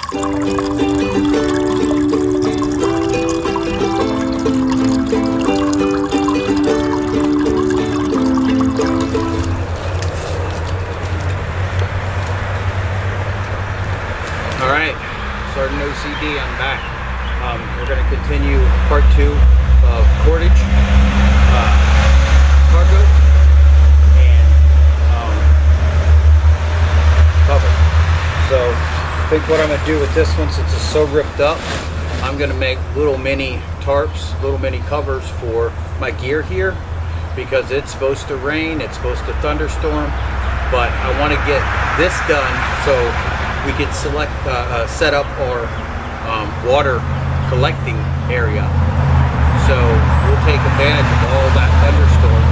Alright, Sergeant OCD, I'm back. We're going to continue part 2 of Cordage, cargo, and cover. So I think what I'm going to do with this one, since it's so ripped up, I'm going to make little mini tarps, little mini covers for my gear here, because it's supposed to rain, it's supposed to thunderstorm, but I want to get this done so we could set up our water collecting area. So we'll take advantage of all that thunderstorm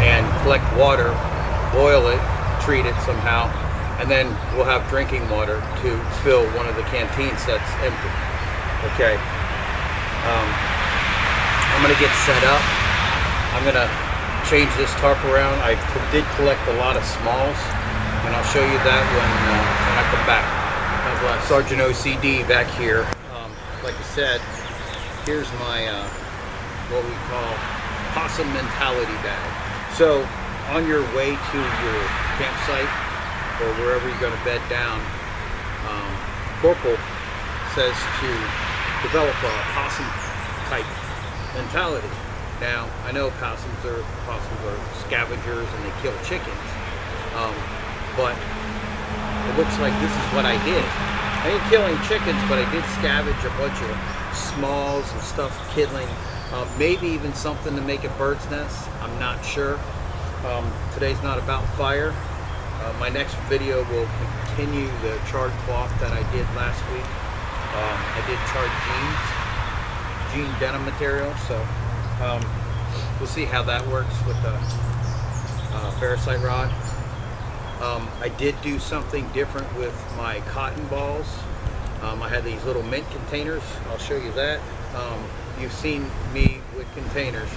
and collect water, boil it, treat it somehow, and then we'll have drinking water to fill one of the canteens that's empty. Okay. I'm gonna get set up. I'm gonna change this tarp around. I did collect a lot of smalls, and I'll show you that when I come back. God bless. Sergeant OCD back here. Like I said, here's my what we call possum mentality bag. So on your way to your campsite or wherever you're going to bed down, Corporal says to develop a possum type mentality. Now I know possums are scavengers and they kill chickens, but it looks like this is what I did. I ain't killing chickens, but I did scavenge a bunch of smalls and stuff, kindling, maybe even something to make a bird's nest. I'm not sure. Today's not about fire. My next video will continue the charred cloth that I did last week. I did charred jean denim material, so we'll see how that works with the ferricite rod. I did do something different with my cotton balls. I had these little mint containers. I'll show you that. You've seen me with containers.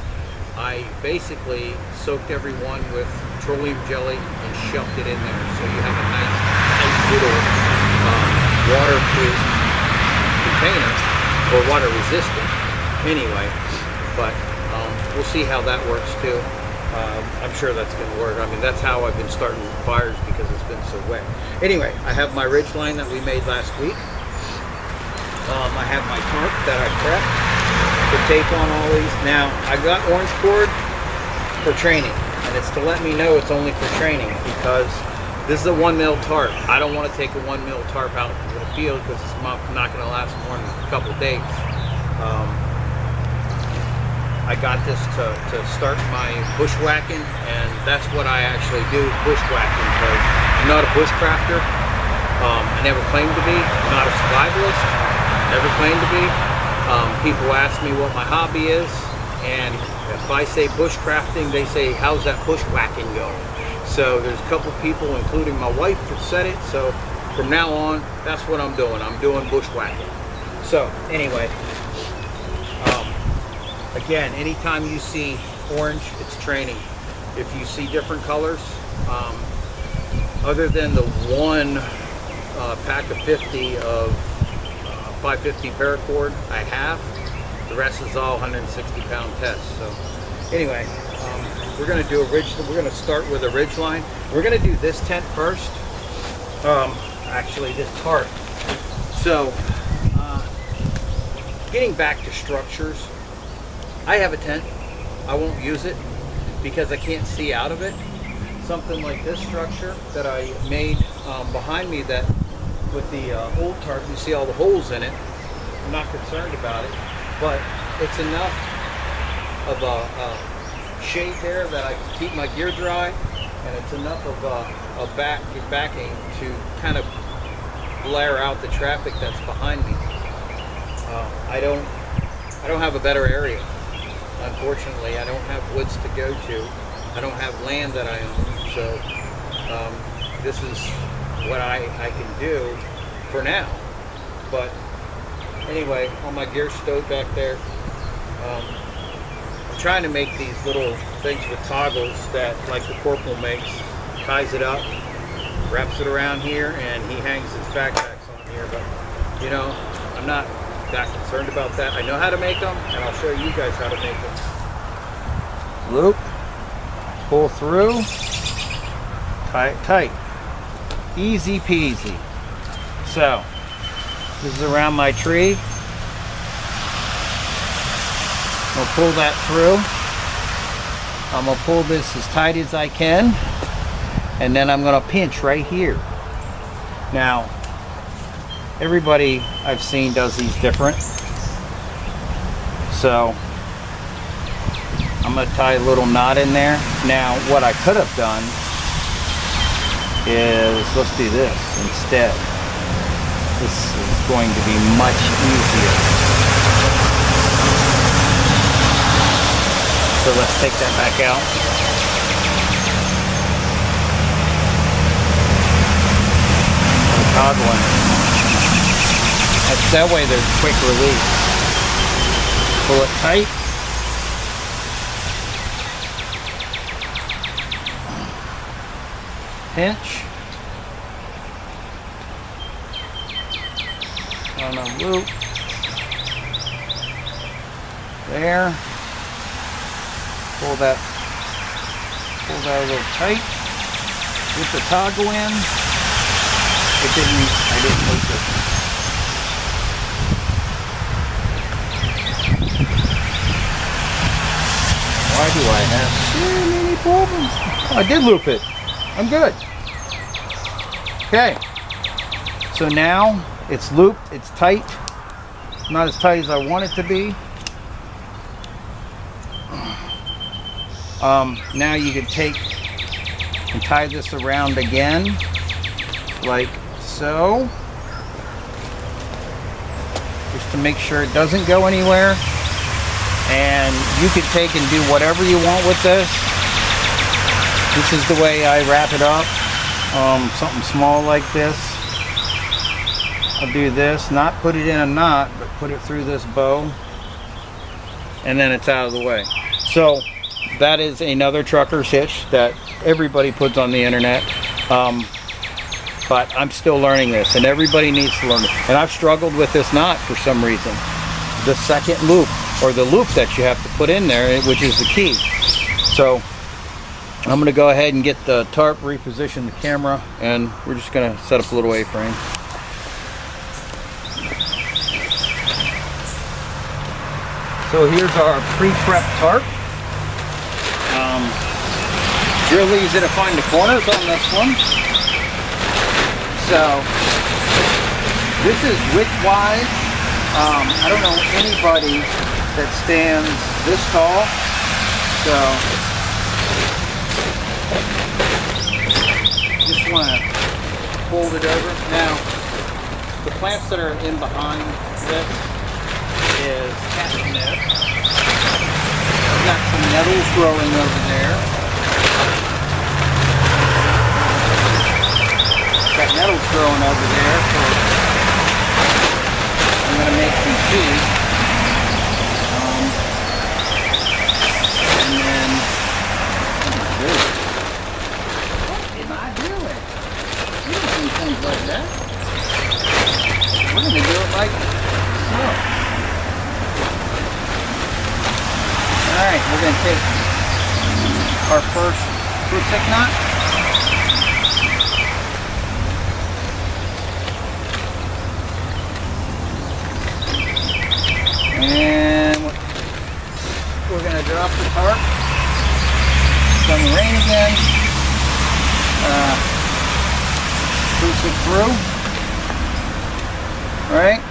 I basically soaked every one with petroleum jelly and shoved it in there, so you have a nice little waterproof container, or water resistant anyway, but we'll see how that works too. I'm sure that's going to work. I mean, that's how I've been starting fires, because it's been so wet. Anyway, I have my ridge line that we made last week. I have my tarp that I prepped to tape on all these. Now, I got orange cord for training, and it's to let me know it's only for training, because this is a 1 mil tarp. I don't want to take a 1 mil tarp out into the field, because it's not going to last more than a couple days. I got this to start my bushwhacking, and that's what I actually do, bushwhacking, because I'm not a bushcrafter. I never claimed to be. I'm not a survivalist. Never claimed to be. People ask me what my hobby is, and if I say bushcrafting, they say, how's that bushwhacking going? So there's a couple people, including my wife, that said it. So from now on, that's what I'm doing. I'm doing bushwhacking. So anyway, again, anytime you see orange, it's training. If you see different colors, other than the one pack of 50 of 550 paracord I have, the rest is all 160 pound tests. So anyway, we're going to do we're going to start with a ridge line. We're going to do this tent first, actually this tarp. So getting back to structures, I have a tent. I won't use it because I can't see out of it. Something like this structure that I made behind me, that with the old tarp, you see all the holes in it. I'm not concerned about it, but it's enough of a shade there that I can keep my gear dry, and it's enough of a backing to kind of blare out the traffic that's behind me. I don't have a better area. Unfortunately, I don't have woods to go to. I don't have land that I own, so this is what I can do for now. But anyway, all my gear stowed back there. I'm trying to make these little things with toggles that, like the corporal makes, ties it up, wraps it around here, and he hangs his backpacks on here. But You know, I'm not that concerned about that. I know how to make them, and I'll show you guys how to make them. Loop, pull through, tie it tight. Easy peasy. So, this is around my tree. I'll pull that through. I'm gonna pull this as tight as I can, and then I'm gonna pinch right here. Now, everybody I've seen does these different. So, I'm gonna tie a little knot in there. Now, what I could have done is, let's do this instead. This is going to be much easier. So let's take that back out. Toggling. That way there's quick release. Pull it tight. Pinch. On a loop. There. Pull that a little tight. Get the toggle in. I didn't loop it. Why do I have so many problems? Oh, I did loop it. I'm good. Okay. So now it's looped, it's tight. Not as tight as I want it to be. Now you can take and tie this around again, like so, just to make sure it doesn't go anywhere. And you can take and do whatever you want with this. This is the way I wrap it up. Something small like this. I'll do this, not put it in a knot, but put it through this bow, and then it's out of the way. So that is another trucker's hitch that everybody puts on the internet. But I'm still learning this, and everybody needs to learn it. And I've struggled with this knot for some reason. The second loop, or the loop that you have to put in there, which is the key. So I'm going to go ahead and get the tarp, reposition the camera, and we're just going to set up a little A-frame. So here's our pre-prep tarp. Real easy to find the corners on this one. So this is width-wise. I don't know anybody that stands this tall. So just want to fold it over. Now, the plants that are in behind this is catnip. I've got some nettles growing over there. Got nettles growing over there, so I'm going to make some tea. And then, what am I doing? We don't do things like that. We're going to do it like so. Alright, we're going to take our first fruit stick knot. And we're going to drop the tarp. It's going to rain again. Push it through. Right?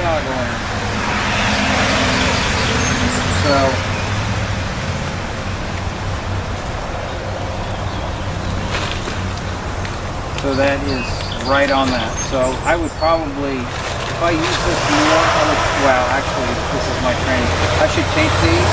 Toggle in. So that is right on that. So I would probably, if I use this more, well, actually, this is my training. I should tape these.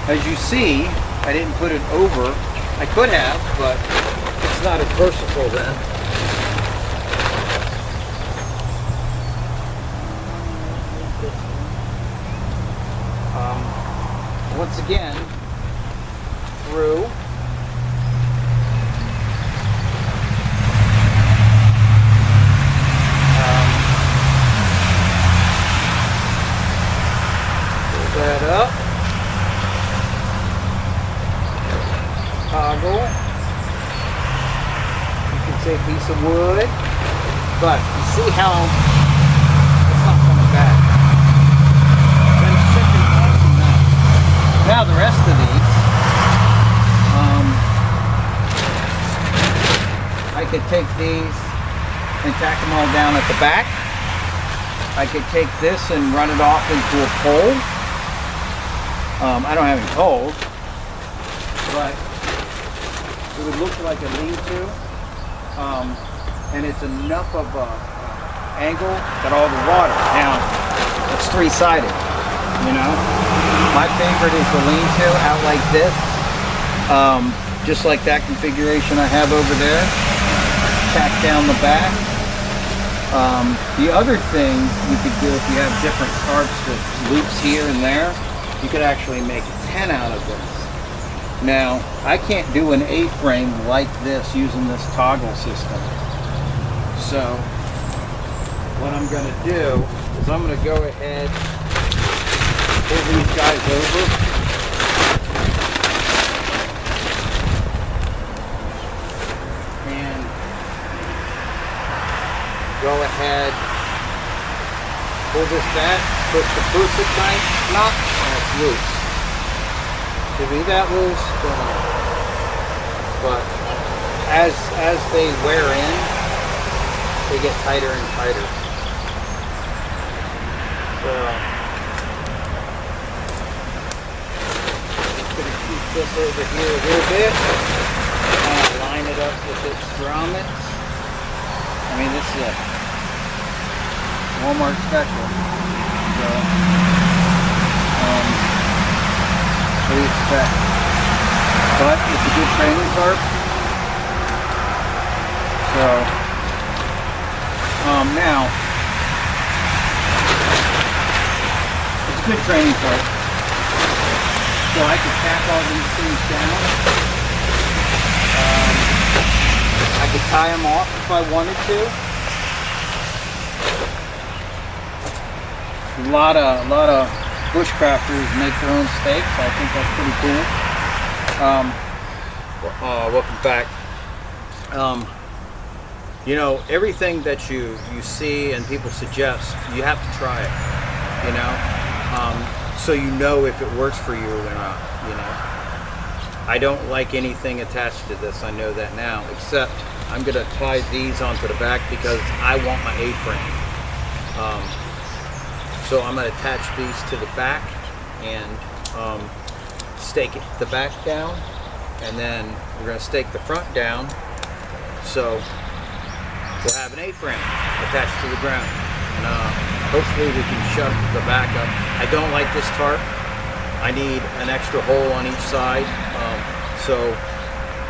As you see, I didn't put it over. I could have, but it's not as versatile then. once again, through. Pull that up. Toggle. You can say a piece of wood, but you see how it's not coming back. Then second awesome that. Now the rest of these, I could take these and tack them all down at the back. I could take this and run it off into a pole. I don't have any poles, but it would look like a lean-to, and it's enough of a angle that all the water. Now, it's three-sided, you know. My favorite is the lean-to out like this, just like that configuration I have over there. Tack down the back. The other thing you could do if you have different tarps with loops here and there, you could actually make a tent out of this. Now, I can't do an A-frame like this using this toggle system. So, what I'm going to do is I'm going to go ahead, pull these guys over. And go ahead, pull this back, push the pussy tight knot, and it's loose. To be that loose, but as they wear in, they get tighter and tighter. So just gonna keep this over here a little bit, kind of line it up with its grommets. I mean, this is a Walmart special. So, what do you expect? But it's a good training tarp. So, now, it's a good training tarp. So I could tack all these things down. I could tie them off if I wanted to. A lot of bushcrafters make their own stakes. I think that's pretty cool. Welcome back. You know, everything that you see and people suggest, you have to try it, you know, so you know if it works for you or not, you know. I don't like anything attached to this, I know that now, except I'm going to tie these onto the back because I want my A-frame. So I'm going to attach these to the back and stake the back down, and then we're going to stake the front down, so we'll have an A-frame attached to the ground, and hopefully we can shut the back up. I don't like this tarp. I need an extra hole on each side, so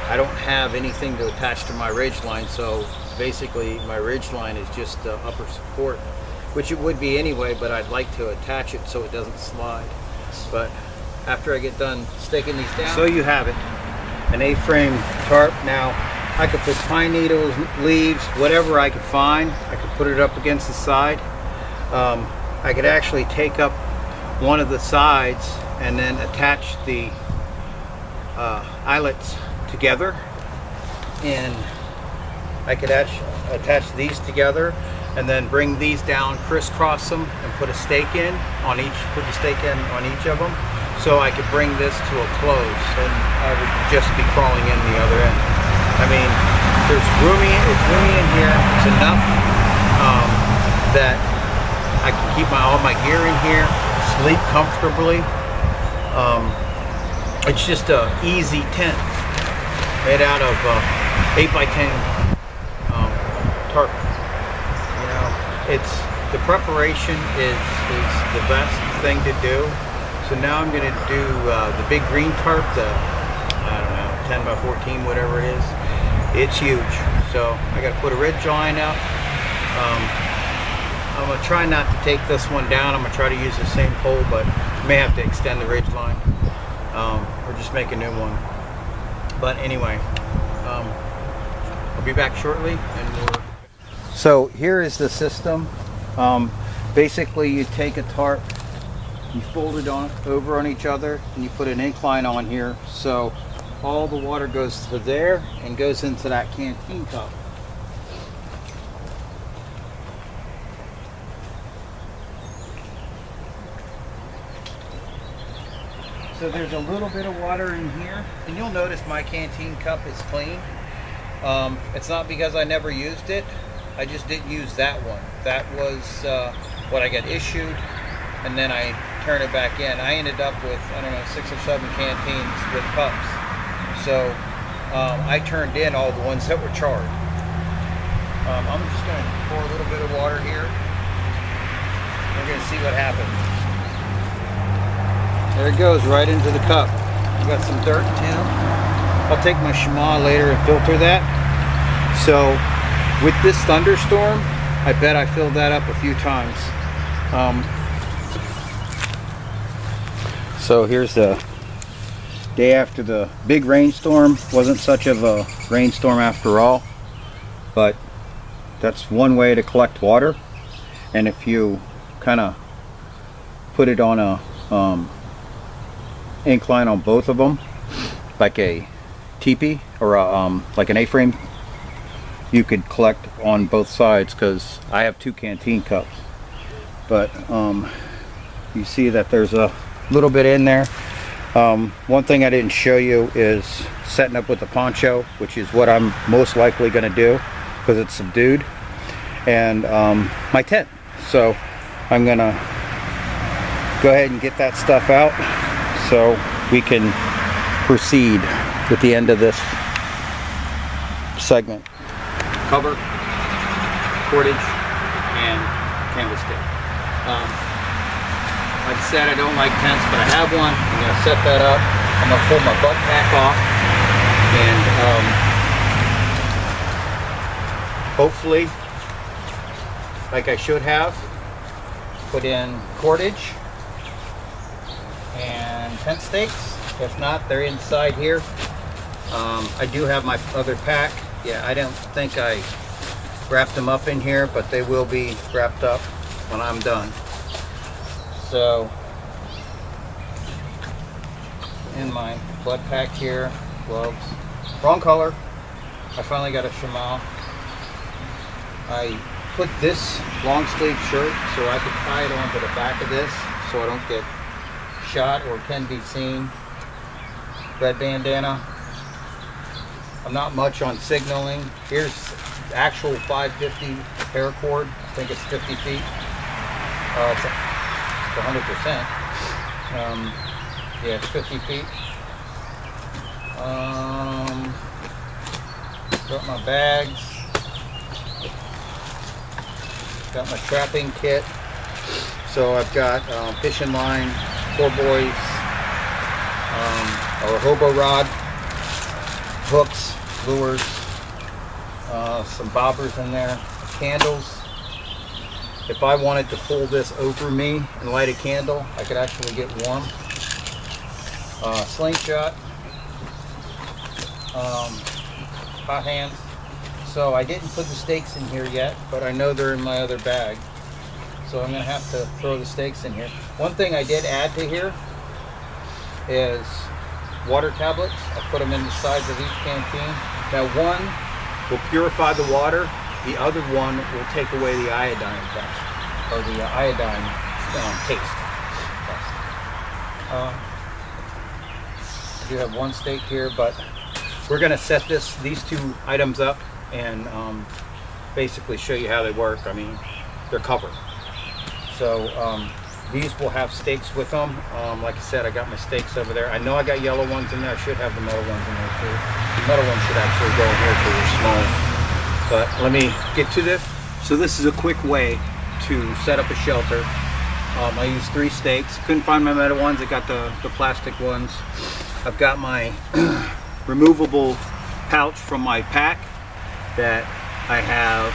I don't have anything to attach to my ridge line, so basically my ridge line is just the upper support, which it would be anyway, but I'd like to attach it so it doesn't slide. But after I get done staking these down, so you have it, an A-frame tarp. Now I could put pine needles, leaves, whatever I could find. I could put it up against the side. I could actually take up one of the sides and then attach the eyelets together, and I could attach these together and then bring these down, crisscross them, and put a stake in on each, put the stake in on each of them, so I could bring this to a close and I would just be crawling in the other end. I mean, there's roomy, it's roomy in here, it's enough that I can keep all my gear in here, sleep comfortably. It's just a easy tent made out of 8x10 tarp. You know, it's the preparation is the best thing to do. So now I'm going to do the big green tarp, the I don't know 10 by 14, whatever it is. It's huge. So I got to put a ridge line up. I'm going to try not to take this one down. I'm going to try to use the same pole, but I may have to extend the ridge line. or just make a new one. But anyway, I'll be back shortly, and we'll... So here is the system. Basically, you take a tarp, you fold it over on each other, and you put an incline on here, so all the water goes to there and goes into that canteen cup. So there's a little bit of water in here, and you'll notice my canteen cup is clean. It's not because I never used it, I just didn't use that one. That was what I got issued, and then I turned it back in. I ended up with, I don't know, 6 or 7 canteens with cups. So I turned in all the ones that were charred. I'm just going to pour a little bit of water here. We're going to see what happens. There it goes, right into the cup. I've got some dirt too. I'll take my Shema later and filter that. So with this thunderstorm, I bet I filled that up a few times. So here's the day after the big rainstorm. Wasn't such of a rainstorm after all, but that's one way to collect water. And if you kind of put it on a incline on both of them, like a teepee or like an A-frame, you could collect on both sides, because I have 2 canteen cups. But you see that there's a little bit in there. One thing I didn't show you is setting up with the poncho, which is what I'm most likely going to do because it's subdued, and my tent. So I'm going to go ahead and get that stuff out so we can proceed with the end of this segment. Cover, cordage, and canvas tape. Like I said, I don't like tents, but I have one. I'm going to set that up. I'm going to pull my butt pack off, and hopefully, like I should have, put in cordage and tent stakes. If not, they're inside here. I do have my other pack. Yeah, I don't think I wrapped them up in here, but they will be wrapped up when I'm done. So, in my blood pack here, gloves, wrong color. I finally got a Shema. I put this long sleeve shirt so I could tie it onto the back of this so I don't get shot or can be seen. Red bandana. I'm not much on signaling. Here's actual 550 paracord. I think it's 50 feet. It's 100%. Yeah, it's 50 feet. Got my bags. Got my trapping kit. So I've got fishing line, 4 buoys, or hobo rod, hooks, lures, some bobbers in there, candles. If I wanted to pull this over me and light a candle, I could actually get warm. Slingshot, hot hands. So I didn't put the stakes in here yet, but I know they're in my other bag. So I'm gonna have to throw the stakes in here. One thing I did add to here is water tablets. I put them in the sides of each canteen. Now one will purify the water, the other one will take away the iodine test, or the iodine taste test. I do have one stake here, but we're gonna set these 2 items up and basically show you how they work. I mean, they're covered. So these will have stakes with them. Like I said, I got my stakes over there. I know I got yellow ones in there. I should have the metal ones in there too. The metal ones should actually go in here because they're small. But let me get to this. So this is a quick way to set up a shelter. I used 3 stakes. Couldn't find my metal ones. I got the plastic ones. I've got my removable pouch from my pack that I have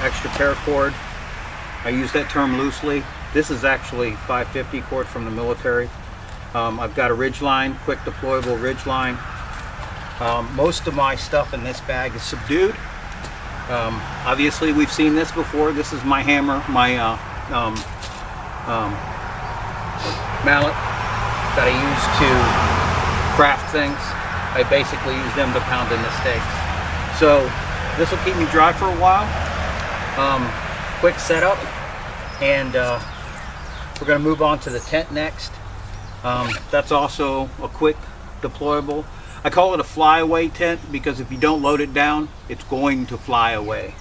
extra paracord. I use that term loosely. This is actually 550 cord from the military. I've got a ridgeline, quick deployable ridgeline. Most of my stuff in this bag is subdued. Obviously we've seen this before. This is my hammer, my mallet that I use to craft things. I basically use them to pound in the steaks. So this will keep me dry for a while. Quick setup, and we're going to move on to the tent next. That's also a quick deployable. I call it a flyaway tent because if you don't load it down, it's going to fly away.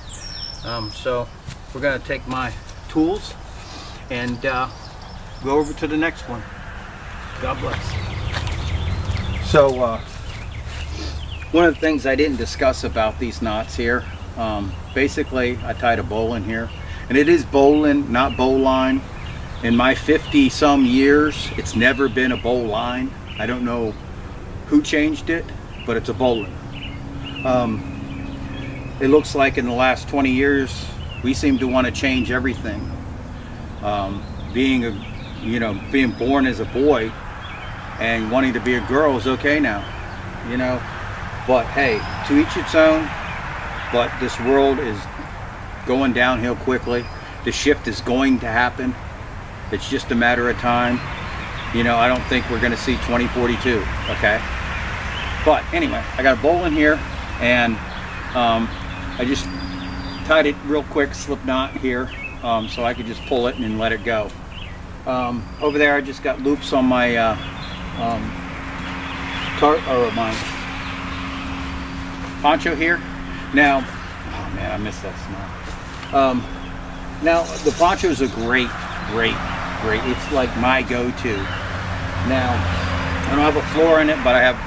So we're going to take my tools and go over to the next one. God bless. So one of the things I didn't discuss about these knots here, basically I tied a bowline here, and it is bowline, not bowline. In my 50 some years, it's never been a bowline. I don't know who changed it, but it's a bowline. It looks like in the last 20 years we seem to want to change everything. Being born as a boy and wanting to be a girl is okay now, but hey, to each its own. But this world is going downhill quickly. The shift is going to happen. It's just a matter of time. I don't think we're going to see 2042, okay? But anyway, I got a bowline here, and I just tied it real quick, slip knot here, so I could just pull it and let it go. Over there, I just got loops on my my poncho here. Now, oh man, I missed that smell. Now the ponchos are great. It's like my go-to. Now, I don't have a floor in it, but I have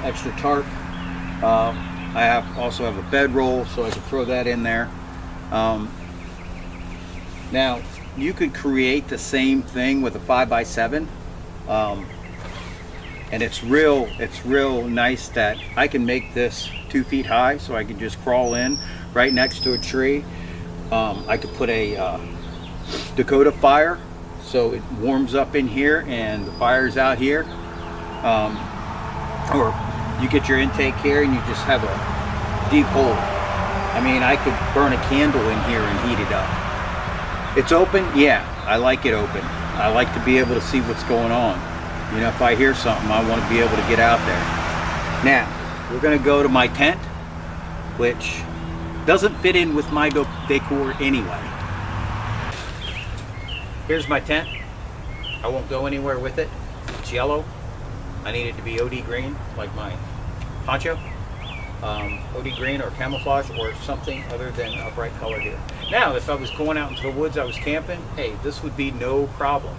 extra tarp. I also have a bedroll, so I can throw that in there. Now, you could create the same thing with a 5x7, and it's real nice that I can make this 2 feet high, so I can just crawl in right next to a tree. I could put a Dakota fire, so it warms up in here and the fire's out here, or you get your intake here and you just have a deep hole. I mean, I could burn a candle in here and heat it up. It's open, yeah, I like it open. I like to be able to see what's going on. If I hear something, I want to be able to get out there. Now, we're going to go to my tent, which doesn't fit in with my decor anyway. Here's my tent. I won't go anywhere with it. It's yellow. I need it to be OD green, like my poncho. OD green or camouflage or something other than a bright color here. Now, if I was going out into the woods, I was camping, hey, this would be no problem.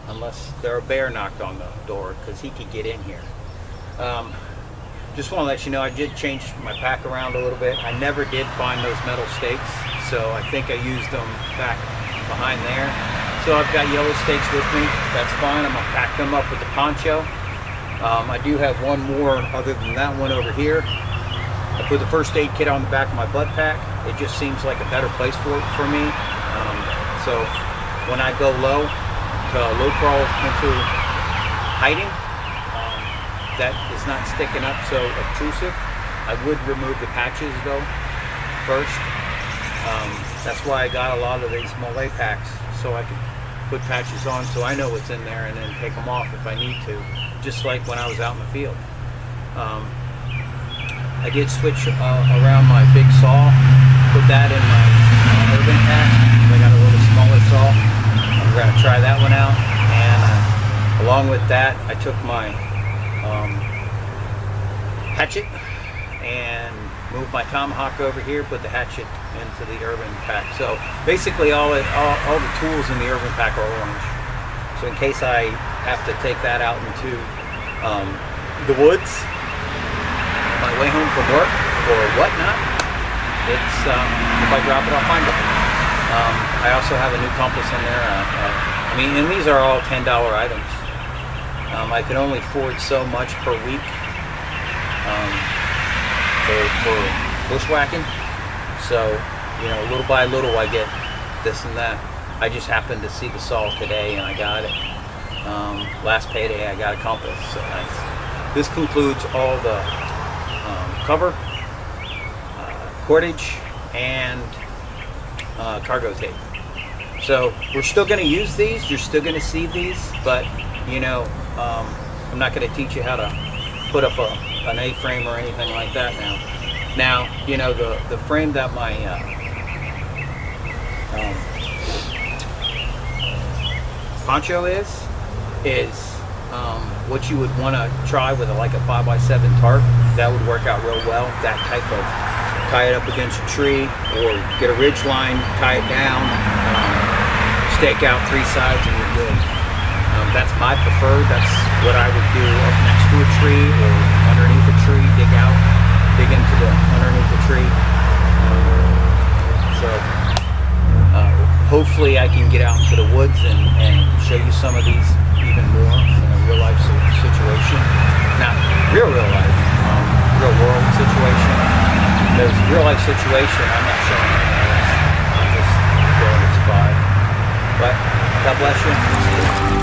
Unless there a bear knocked on the door, because he could get in here. Just want to let you know, I did change my pack around a little bit. I never did find those metal stakes, so I think I used them back behind there. So I've got yellow stakes with me. That's fine. I'm going to pack them up with the poncho. I do have one more other than that one over here. I put the first aid kit on the back of my butt pack. It just seems like a better place for me. So when I go low, to low crawl into hiding, that is not sticking up so obtrusive. I would remove the patches though first. That's why I got a lot of these Malay packs, so I could put patches on so I know what's in there and then take them off if I need to, just like when I was out in the field. I did switch around my big saw, put that in my urban pack. I got a little smaller saw. I'm going to try that one out, and along with that I took my hatchet and moved my tomahawk over here, put the hatchet into the urban pack. So basically all the tools in the urban pack are orange. So in case I have to take that out into the woods on my way home from work or whatnot, it's if I drop it, I'll find it. I also have a new compass in there. And these are all $10 items. I can only afford so much per week for bushwhacking. So, little by little I get this and that. I just happened to see the saw today and I got it. last payday I got a compass. So this concludes all the cover, cordage, and cargo tape. So we're still going to use these. You're still going to see these, but you know, I'm not going to teach you how to put up an A-frame or anything like that now. Now, you know, the frame that my poncho is what you would want to try with like a 5x7 tarp. That would work out real well. That type of tie it up against a tree, or get a ridge line, tie it down, stake out 3 sides, and you're good. That's my preferred. That's what I would do up next to a tree or underneath a tree. Dig into the underneath the tree. Hopefully I can get out into the woods and show you some of these even more in a real life situation. Not real life, real world situation. There's real life situation, I'm not showing anything else. I'm just going to survive. But God bless you.